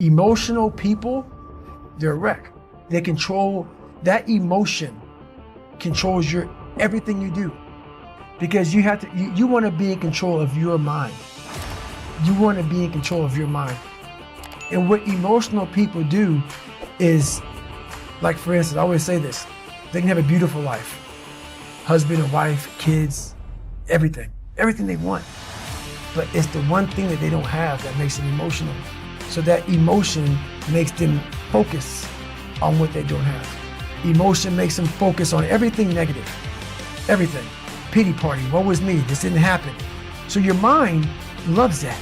Emotional people, they're a wreck. They control, that emotion controls everything you do. Because you want to be in control of your mind. You want to be in control of your mind. And what emotional people do is, like for instance, I always say this, they can have a beautiful life. Husband and wife, kids, everything they want. But it's the one thing that they don't have that makes them emotional. So that emotion makes them focus on what they don't have. Emotion makes them focus on everything negative, everything. Pity party, woe was me, this didn't happen. So your mind loves that.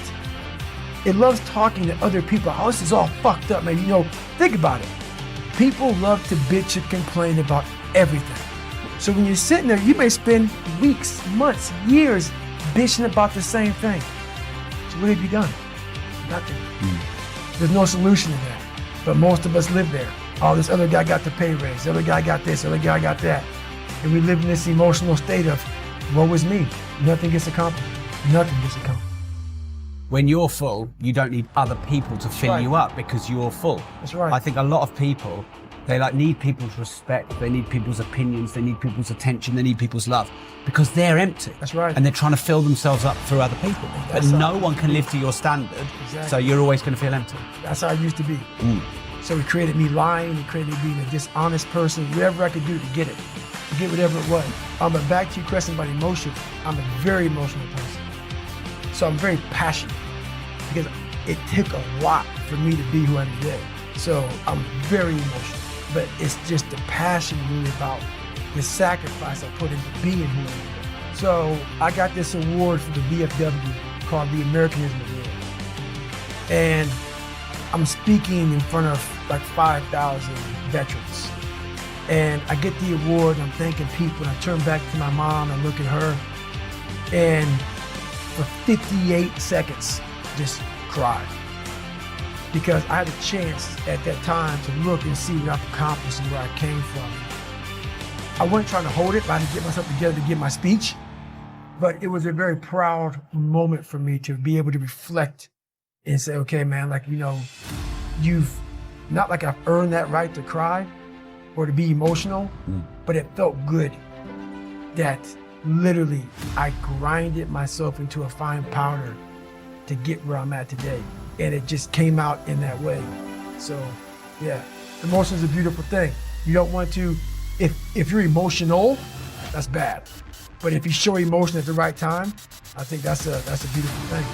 It loves talking to other people. Oh, this is all fucked up, man. Think about it. People love to bitch and complain about everything. So when you're sitting there, you may spend weeks, months, years bitching about the same thing. So what have you done? Nothing. There's no solution to that. But most of us live there. Oh, this other guy got the pay raise. The other guy got this, the other guy got that. And we live in this emotional state of, woe is me. Nothing gets accomplished. Nothing gets accomplished. When you're full, you don't need other people to fill you up because you're full. That's right. I think a lot of people, they need people's respect, they need people's opinions, they need people's attention, they need people's love because they're empty. That's right. And they're trying to fill themselves up through other people. But no one can live to your standard, exactly. So you're always going to feel empty. That's how I used to be. So it created me lying, it created me being a dishonest person, whatever I could do to get it, to get whatever it was. But back to your question about emotion, I'm a very emotional person. So I'm very passionate because it took a lot for me to be who I am today. So I'm very emotional, but it's just the passion really about the sacrifice I put into being who I am. So I got this award from the VFW called the Americanism Award. And I'm speaking in front of like 5,000 veterans. And I get the award, and I'm thanking people, and I turn back to my mom and look at her, and for 58 seconds, just cried. Because I had a chance at that time to look and see what I've accomplished and where I came from. I wasn't trying to hold it, but I had to get myself together to give my speech. But it was a very proud moment for me to be able to reflect and say, okay, man, you've, not like I've earned that right to cry or to be emotional, but it felt good that literally I grinded myself into a fine powder to get where I'm at today. And it just came out in that way. So yeah, emotion is a beautiful thing. You don't want to, if you're emotional, that's bad. But if you show emotion at the right time, I think that's a beautiful thing.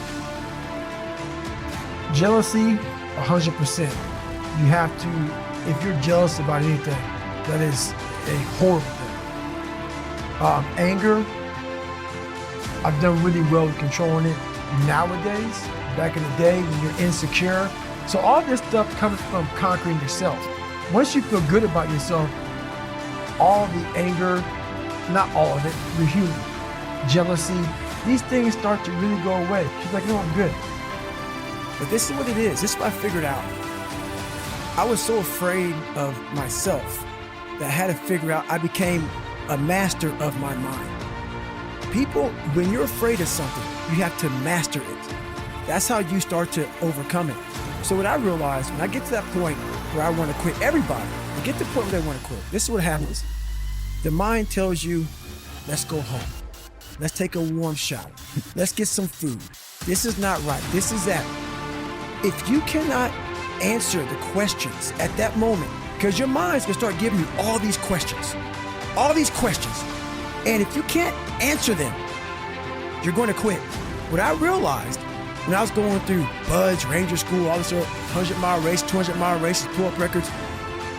Jealousy, 100%. You have to, if you're jealous about anything, that is a horrible thing. Anger, I've done really well with controlling it nowadays. Back in the day when you're insecure. So all this stuff comes from conquering yourself. Once you feel good about yourself, all the anger, not all of it, we're human. Jealousy, these things start to really go away. She's like, no, I'm good. But this is what it is. This is what I figured out. I was so afraid of myself that I had to figure out, I became a master of my mind. People, when you're afraid of something, you have to master it. That's how you start to overcome it. So what I realized, when I get to that point where I want to quit, everybody, I get to the point where they want to quit. This is what happens. The mind tells you, let's go home. Let's take a warm shower. Let's get some food. This is not right. This is that. If you cannot answer the questions at that moment, because your mind's gonna start giving you all these questions. And if you can't answer them, you're going to quit. What I realized when I was going through Buds, Ranger School, all this 100-mile race, 200-mile races, pull-up records,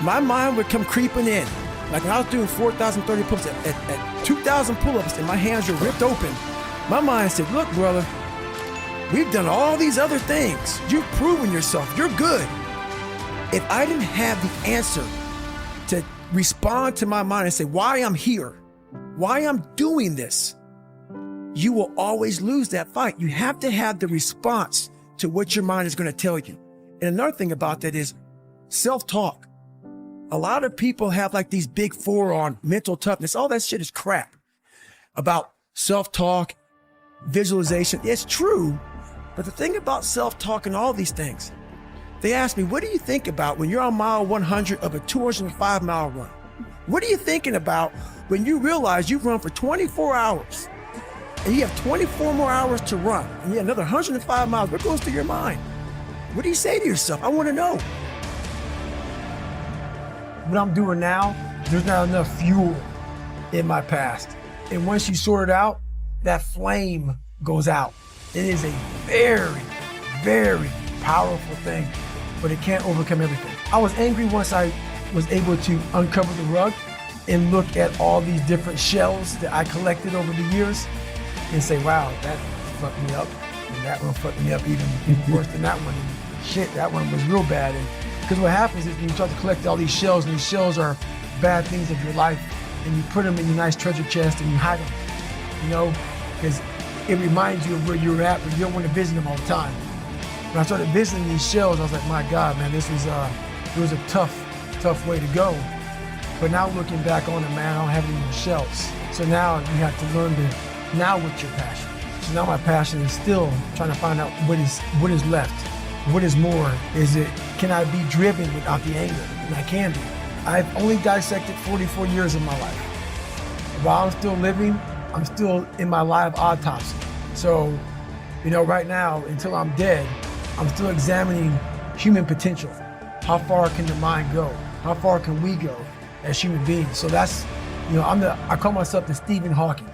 my mind would come creeping in. Like when I was doing 4,030 pull-ups, at 2,000 pull-ups and my hands were ripped open, my mind said, look, brother, we've done all these other things. You've proven yourself. You're good. If I didn't have the answer to respond to my mind and say why I'm here, why I'm doing this, you will always lose that fight. You have to have the response to what your mind is going to tell you. And another thing about that is self-talk. A lot of people have like these big four on mental toughness. All that shit is crap about self-talk, visualization. It's true. But the thing about self-talk and all these things, They asked me, what do you think about when you're on mile 100 of a 205-mile run? What are you thinking about when you realize you've run for 24 hours and you have 24 more hours to run and you have another 105 miles? What goes through your mind? What do you say to yourself? I want to know. What I'm doing now, there's not enough fuel in my past. And once you sort it out, that flame goes out. It is a very, very powerful thing, but it can't overcome everything. I was angry once I was able to uncover the rug and look at all these different shells that I collected over the years and say, wow, that fucked me up. And that one fucked me up even worse than that one. And shit, that one was real bad. And because what happens is when you start to collect all these shells, and these shells are bad things of your life, and you put them in your nice treasure chest and you hide them, you know, because it reminds you of where you're at, but you don't want to visit them all the time. When I started visiting these shells, I was like, my God, man, it was a tough way to go. But now looking back on it, man, I don't have any more shells. So now you have to learn to, now what's your passion? So now my passion is still trying to find out what is left. What is more? Is it, can I be driven without the anger? And I can be. I've only dissected 44 years of my life. While I'm still living, I'm still in my live autopsy. So, you know, right now, until I'm dead, I'm still examining human potential. How far can the mind go? How far can we go as human beings? So that's, you know, I call myself the Stephen Hawking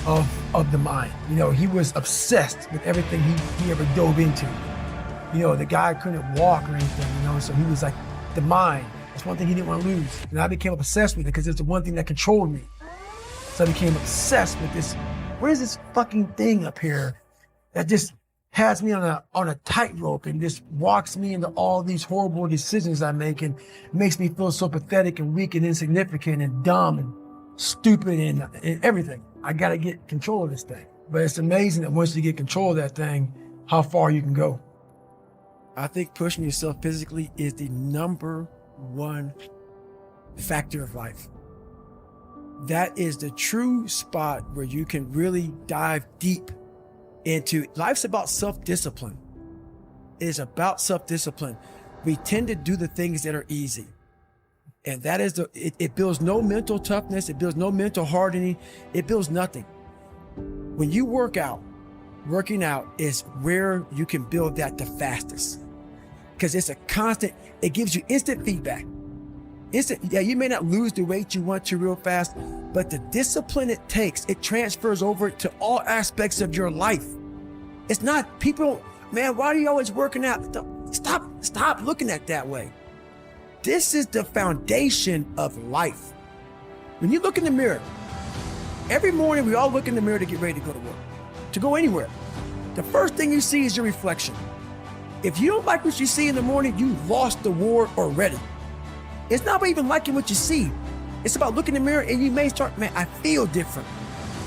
of the mind. You know, he was obsessed with everything he ever dove into. You know, the guy couldn't walk or anything, you know, so he was like, the mind. That's one thing he didn't want to lose. And I became obsessed with it because it's the one thing that controlled me. So I became obsessed with this. What is this fucking thing up here that just has me on a tightrope and just walks me into all these horrible decisions I make and makes me feel so pathetic and weak and insignificant and dumb and stupid and everything. I got to get control of this thing. But it's amazing that once you get control of that thing, how far you can go. I think pushing yourself physically is the number one factor of life. That is the true spot where you can really dive deep into. Life's about self-discipline. It is about self-discipline. We tend to do the things that are easy. And that is it builds no mental toughness. It builds no mental hardening. It builds nothing. When you work out, working out is where you can build that the fastest. Because it's a constant, it gives you instant feedback. Yeah, you may not lose the weight you want to real fast, but the discipline it takes, it transfers over to all aspects of your life. It's not, people, man, why are you always working out? Stop looking at it that way. This is the foundation of life. When you look in the mirror, every morning we all look in the mirror to get ready to go to work, to go anywhere. The first thing you see is your reflection. If you don't like what you see in the morning, you lost the war already. It's not about even liking what you see. It's about looking in the mirror and you may start, man, I feel different.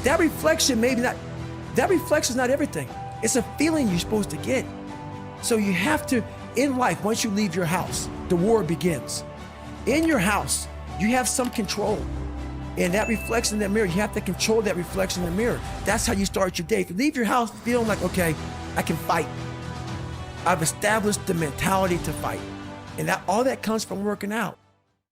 That reflection is not everything. It's a feeling you're supposed to get. So you have to, in life, once you leave your house, the war begins. In your house, you have some control. And that reflection in that mirror, you have to control that reflection in the mirror. That's how you start your day. If you leave your house feeling like, okay, I can fight. I've established the mentality to fight. And all that comes from working out.